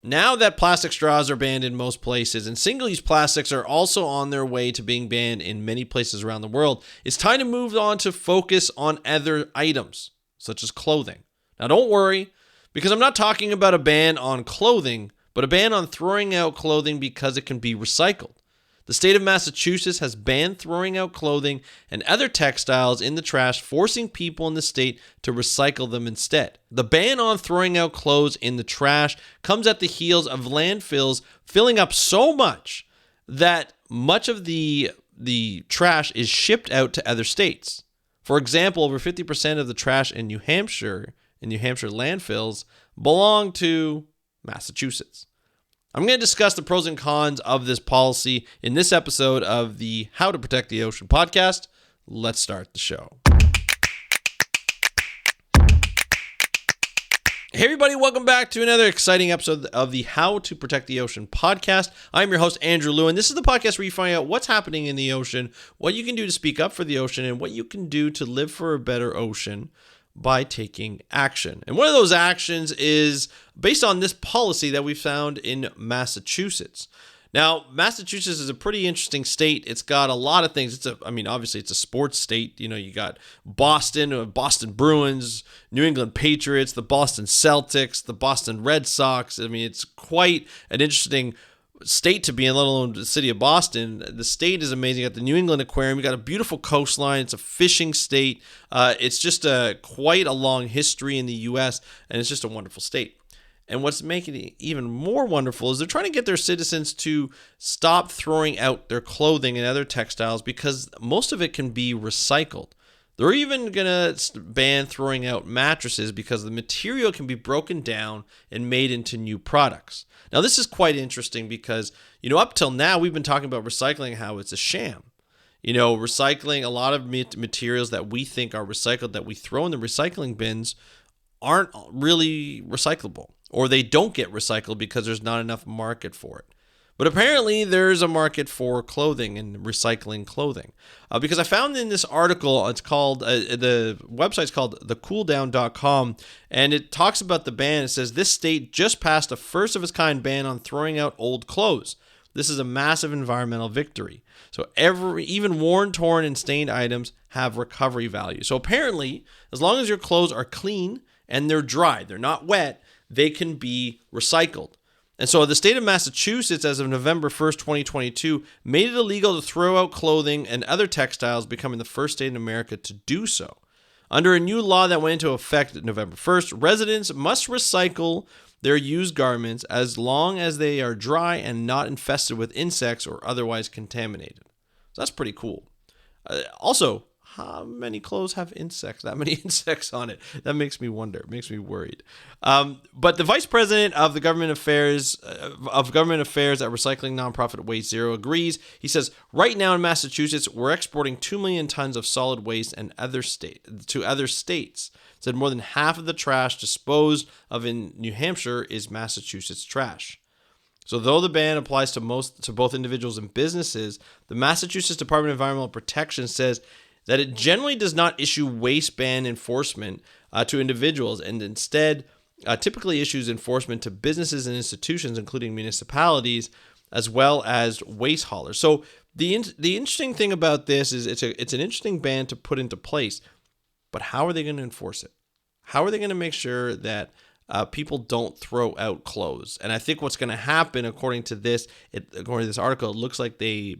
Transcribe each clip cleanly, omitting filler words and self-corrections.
Now that plastic straws are banned in most places and single-use plastics are also on their way to being banned in many places around the world, it's time to move on to focus on other items, such as clothing. Now don't worry, because I'm not talking about a ban on clothing, but a ban on throwing out clothing because it can be recycled. The state of Massachusetts has banned throwing out clothing and other textiles in the trash, forcing people in the state to recycle them instead. The ban on throwing out clothes in the trash comes at the heels of landfills filling up so much that much of the trash is shipped out to other states. For example, over 50% of the trash in New Hampshire landfills belong to Massachusetts. I'm going to discuss the pros and cons of this policy in this episode of the How to Protect the Ocean podcast. Let's start the show. Hey everybody, welcome back to another exciting episode of the How to Protect the Ocean podcast. I'm your host, Andrew Lewin. This is the podcast where you find out what's happening in the ocean, what you can do to speak up for the ocean, and what you can do to live for a better ocean by taking action. And one of those actions is based on this policy that we found in Massachusetts. Now, Massachusetts is a pretty interesting state. It's got a lot of things. Obviously it's a sports state. You got Boston Bruins, New England Patriots, the Boston Celtics, the Boston Red Sox. It's quite an interesting state to be in, let alone the city of Boston. The state is amazing. You got the New England Aquarium. You got a beautiful coastline. It's a fishing state. It's just quite a long history in the U.S., and it's just a wonderful state. And what's making it even more wonderful is they're trying to get their citizens to stop throwing out their clothing and other textiles because most of it can be recycled. They're even going to ban throwing out mattresses because the material can be broken down and made into new products. Now, this is quite interesting because, up till now, we've been talking about recycling, how it's a sham. Recycling, a lot of materials that we think are recycled that we throw in the recycling bins aren't really recyclable, or they don't get recycled because there's not enough market for it. But apparently there's a market for clothing and recycling clothing. Because I found in this article, it's called, the website's called thecooldown.com, and it talks about the ban. It says, this state just passed a first of its kind ban on throwing out old clothes. This is a massive environmental victory. So even worn, torn, and stained items have recovery value. So apparently, as long as your clothes are clean and they're dry, they're not wet, they can be recycled. And so the state of Massachusetts, as of November 1st, 2022, made it illegal to throw out clothing and other textiles, becoming the first state in America to do so. Under a new law that went into effect November 1st, residents must recycle their used garments as long as they are dry and not infested with insects or otherwise contaminated. So that's pretty cool. Also, how many clothes have insects? That many insects on it? That makes me wonder. It makes me worried. But the vice president of the government affairs at recycling nonprofit Waste Zero agrees. He says, right now in Massachusetts, we're exporting 2 million tons of solid waste to other states. Said more than half of the trash disposed of in New Hampshire is Massachusetts trash. So though the ban applies to both individuals and businesses, the Massachusetts Department of Environmental Protection says that it generally does not issue waste ban enforcement to individuals and instead typically issues enforcement to businesses and institutions, including municipalities, as well as waste haulers. So the interesting thing about this is it's an interesting ban to put into place, but how are they going to enforce it? How are they going to make sure that people don't throw out clothes? And I think what's going to happen, according to this article, it looks like the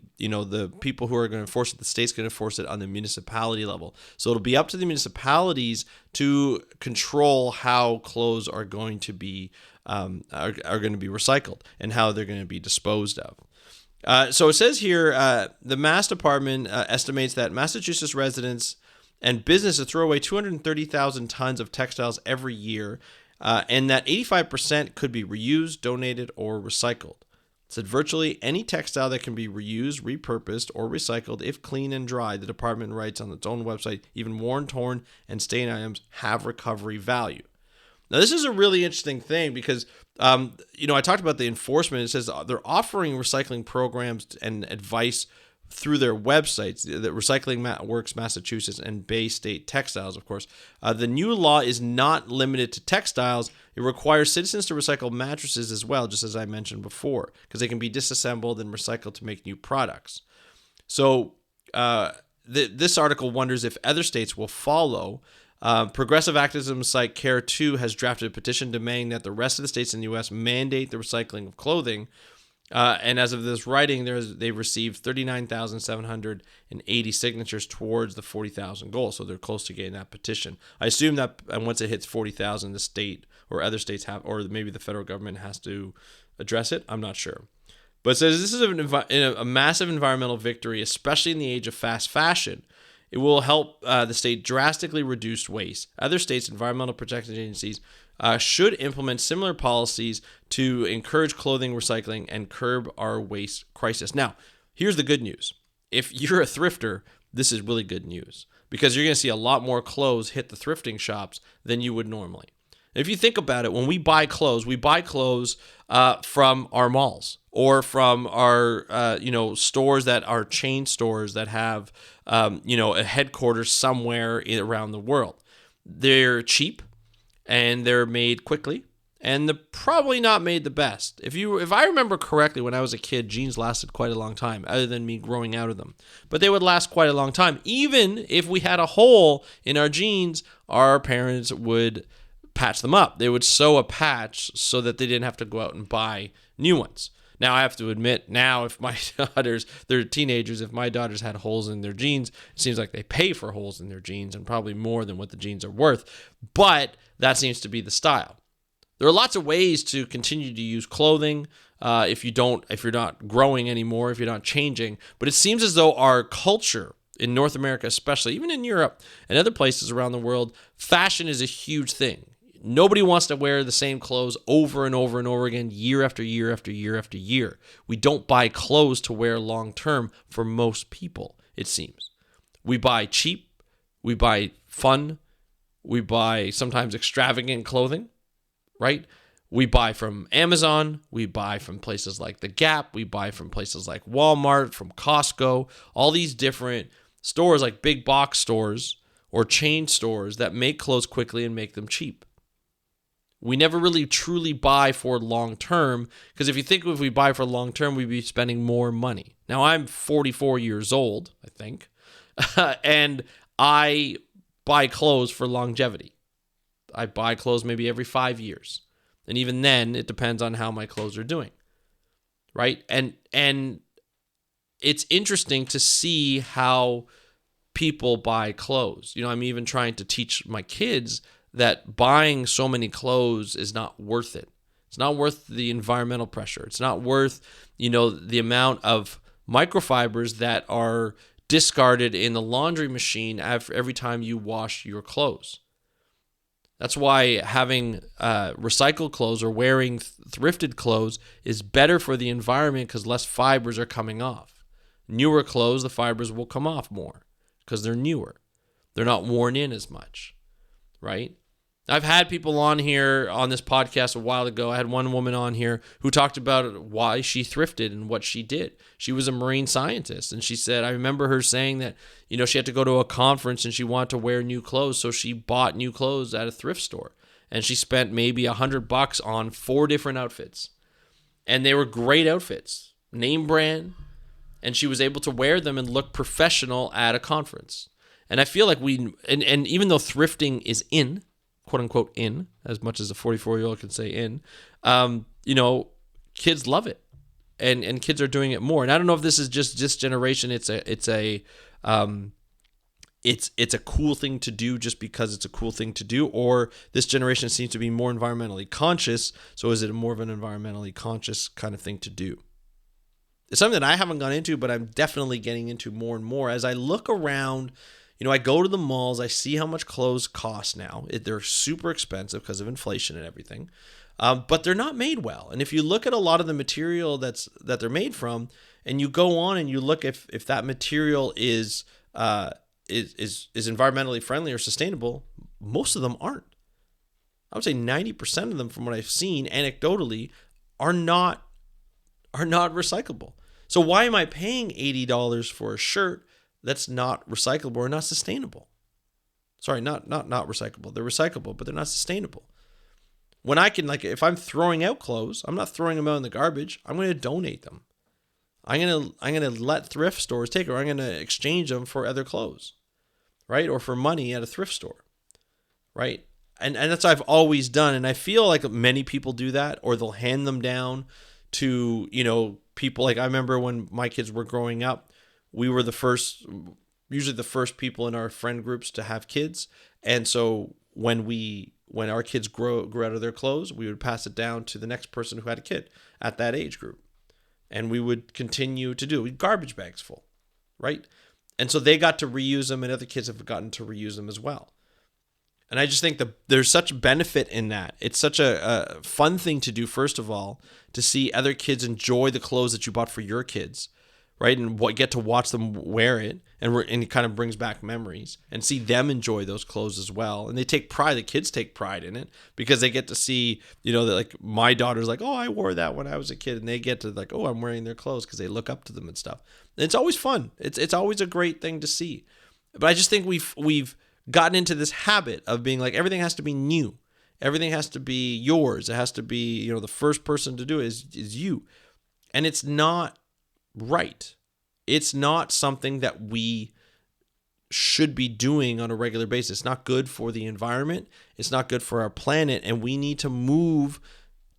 people who are going to enforce it, the state's going to enforce it on the municipality level. So it'll be up to the municipalities to control how clothes are going to be recycled and how they're going to be disposed of. So it says here, the Mass Department estimates that Massachusetts residents and businesses throw away 230,000 tons of textiles every year, and that 85% could be reused, donated, or recycled. It said virtually any textile that can be reused, repurposed, or recycled if clean and dry, the department writes on its own website, even worn, torn, and stained items have recovery value. Now, this is a really interesting thing because, I talked about the enforcement. It says they're offering recycling programs and advice through their websites, the Recycling Works Massachusetts and Bay State Textiles, of course, the new law is not limited to textiles. It requires citizens to recycle mattresses as well, just as I mentioned before, because they can be disassembled and recycled to make new products. So this article wonders if other states will follow. Progressive activism site Care2 has drafted a petition demanding that the rest of the states in the U.S. mandate the recycling of clothing. And as of this writing, they've received 39,780 signatures towards the 40,000 goal. So they're close to getting that petition. I assume that once it hits 40,000, the state or other states have, or maybe the federal government has to address it. I'm not sure. But it says this is a massive environmental victory, especially in the age of fast fashion. It will help the state drastically reduce waste. Other states' environmental protection agencies should implement similar policies to encourage clothing recycling and curb our waste crisis. Now, here's the good news. If you're a thrifter, this is really good news because you're going to see a lot more clothes hit the thrifting shops than you would normally. If you think about it, when we buy clothes from our malls or from our stores that are chain stores that have a headquarters somewhere around the world. They're cheap and they're made quickly and they're probably not made the best. If I remember correctly, when I was a kid, jeans lasted quite a long time, other than me growing out of them. But they would last quite a long time. Even if we had a hole in our jeans, our parents would patch them up. They would sew a patch so that they didn't have to go out and buy new ones. Now, I have to admit, now if my daughters, they're teenagers, if my daughters had holes in their jeans, it seems like they pay for holes in their jeans and probably more than what the jeans are worth. But that seems to be the style. There are lots of ways to continue to use clothing if you're not growing anymore, if you're not changing. But it seems as though our culture in North America, especially, even in Europe and other places around the world, fashion is a huge thing. Nobody wants to wear the same clothes over and over and over again, year after year after year after year. We don't buy clothes to wear long term for most people, it seems. We buy cheap, we buy fun, we buy sometimes extravagant clothing, right? We buy from Amazon, we buy from places like The Gap, we buy from places like Walmart, from Costco, all these different stores like big box stores or chain stores that make clothes quickly and make them cheap. We never really truly buy for long term because if we buy for long term, we'd be spending more money. Now, I'm 44 years old, I think, and I buy clothes for longevity. I buy clothes maybe every 5 years. And even then, it depends on how my clothes are doing, right? And it's interesting to see how people buy clothes. I'm even trying to teach my kids that buying so many clothes is not worth it. It's not worth the environmental pressure. It's not worth, the amount of microfibers that are discarded in the laundry machine every time you wash your clothes. That's why having recycled clothes or wearing thrifted clothes is better for the environment because less fibers are coming off. Newer clothes, the fibers will come off more because they're newer. They're not worn in as much, right? I've had people on here on this podcast a while ago. I had one woman on here who talked about why she thrifted and what she did. She was a marine scientist, and she said, I remember her saying that, she had to go to a conference and she wanted to wear new clothes, so she bought new clothes at a thrift store. And she spent maybe $100 on 4 different outfits. And they were great outfits, name brand, and she was able to wear them and look professional at a conference. And I feel like and even though thrifting is in, quote unquote in, as much as a 44-year-old can say in, kids love it, and kids are doing it more. And I don't know if this is just this generation. It's a cool thing to do just because it's a cool thing to do, or this generation seems to be more environmentally conscious. So is it more of an environmentally conscious kind of thing to do? It's something that I haven't gone into, but I'm definitely getting into more and more as I look around. I go to the malls, I see how much clothes cost now. They're super expensive because of inflation and everything, but they're not made well. And if you look at a lot of the material that they're made from, and you go on and you look if that material is environmentally friendly or sustainable, most of them aren't. I would say 90% of them, from what I've seen anecdotally, are not recyclable. So why am I paying $80 for a shirt that's not recyclable or not sustainable? Sorry, not recyclable. They're recyclable, but they're not sustainable. When I can, like, if I'm throwing out clothes, I'm not throwing them out in the garbage. I'm going to donate them. I'm gonna let thrift stores take it, or I'm gonna exchange them for other clothes, right? Or for money at a thrift store, right? And that's what I've always done. And I feel like many people do that, or they'll hand them down to, people. Like, I remember when my kids were growing up, we were usually the first people in our friend groups to have kids. And so when our kids grew out of their clothes, we would pass it down to the next person who had a kid at that age group. And we would continue to do it. Garbage bags full, right? And so they got to reuse them, and other kids have gotten to reuse them as well. And I just think that there's such benefit in that. It's such a fun thing to do, first of all, to see other kids enjoy the clothes that you bought for your kids, right? And get to watch them wear it, and it kind of brings back memories, and see them enjoy those clothes as well. And they take pride. The kids take pride in it because they get to see, that, like, my daughter's like, oh, I wore that when I was a kid, and they get to, like, oh, I'm wearing their clothes because they look up to them and stuff. And it's always fun. It's always a great thing to see. But I just think we've gotten into this habit of being like, everything has to be new. Everything has to be yours. It has to be, the first person to do it is you. And it's not right. It's not something that we should be doing on a regular basis. It's not good for the environment. It's not good for our planet. And we need to move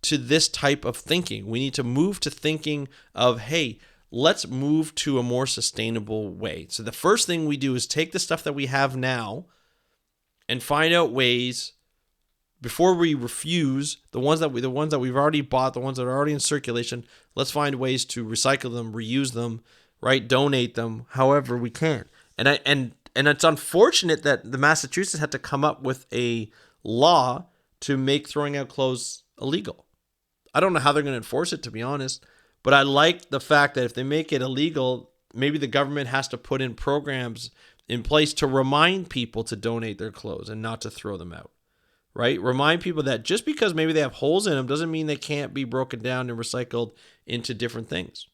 to this type of thinking. We need to move to thinking of, hey, let's move to a more sustainable way. So the first thing we do is take the stuff that we have now and find out ways, before we refuse the ones that we've already bought, the ones that are already in circulation. Let's find ways to recycle them, reuse them, right? Donate them, however we can. And it's unfortunate that the Massachusetts had to come up with a law to make throwing out clothes illegal. I don't know how they're going to enforce it, to be honest, but I like the fact that if they make it illegal, maybe the government has to put in programs in place to remind people to donate their clothes and not to throw them out. Right? Remind people that just because maybe they have holes in them doesn't mean they can't be broken down and recycled into different things,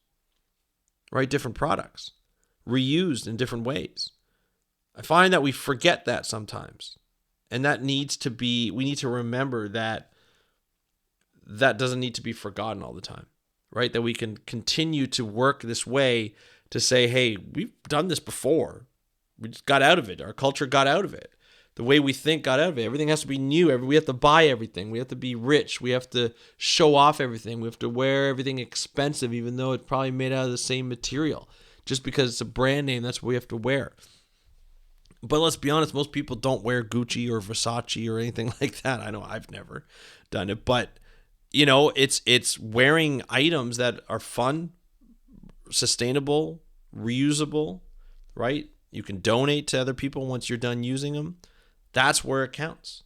right? Different products, reused in different ways. I find that we forget that sometimes. And we need to remember that doesn't need to be forgotten all the time, right? That we can continue to work this way to say, hey, we've done this before. We just got out of it. Our culture got out of it. The way we think got out of it. Everything has to be new. We have to buy everything. We have to be rich. We have to show off everything. We have to wear everything expensive, even though it's probably made out of the same material. Just because it's a brand name, that's what we have to wear. But let's be honest, most people don't wear Gucci or Versace or anything like that. I know I've never done it. But, it's wearing items that are fun, sustainable, reusable, right? You can donate to other people once you're done using them. That's where it counts.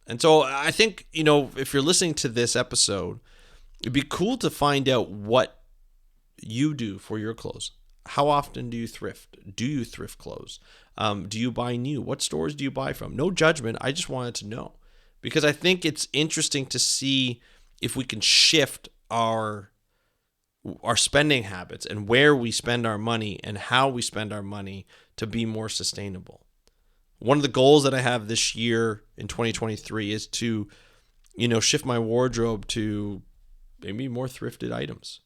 And so I think, if you're listening to this episode, it'd be cool to find out what you do for your clothes. How often do you thrift? Do you thrift clothes? Do you buy new? What stores do you buy from? No judgment. I just wanted to know, because I think it's interesting to see if we can shift our spending habits and where we spend our money and how we spend our money to be more sustainable. One of the goals that I have this year in 2023 is to, shift my wardrobe to maybe more thrifted items,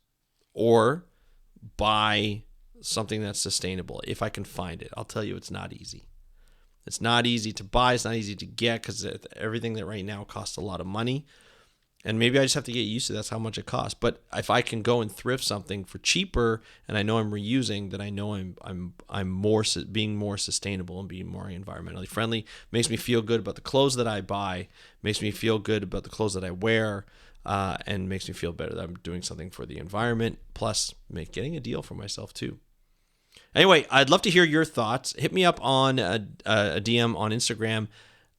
or buy something that's sustainable if I can find it. I'll tell you, it's not easy. It's not easy to buy. It's not easy to get, because everything that right now costs a lot of money. And maybe I just have to get used to that's how much it costs. But if I can go and thrift something for cheaper, and I know I'm reusing, then I know I'm more being more sustainable and being more environmentally friendly. Makes me feel good about the clothes that I buy. Makes me feel good about the clothes that I wear, and makes me feel better that I'm doing something for the environment. Plus, getting a deal for myself too. Anyway, I'd love to hear your thoughts. Hit me up on a DM on Instagram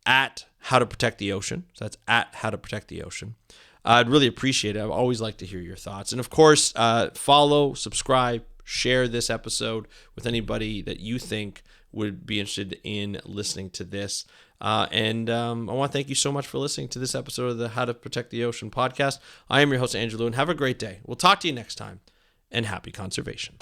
at How to Protect the Ocean. So that's at How to Protect the Ocean. I'd really appreciate it. I always like to hear your thoughts. And of course, follow, subscribe, share this episode with anybody that you think would be interested in listening to this. And I want to thank you so much for listening to this episode of the How to Protect the Ocean podcast. I am your host, Andrew Lewin. Have a great day. We'll talk to you next time. and happy conservation.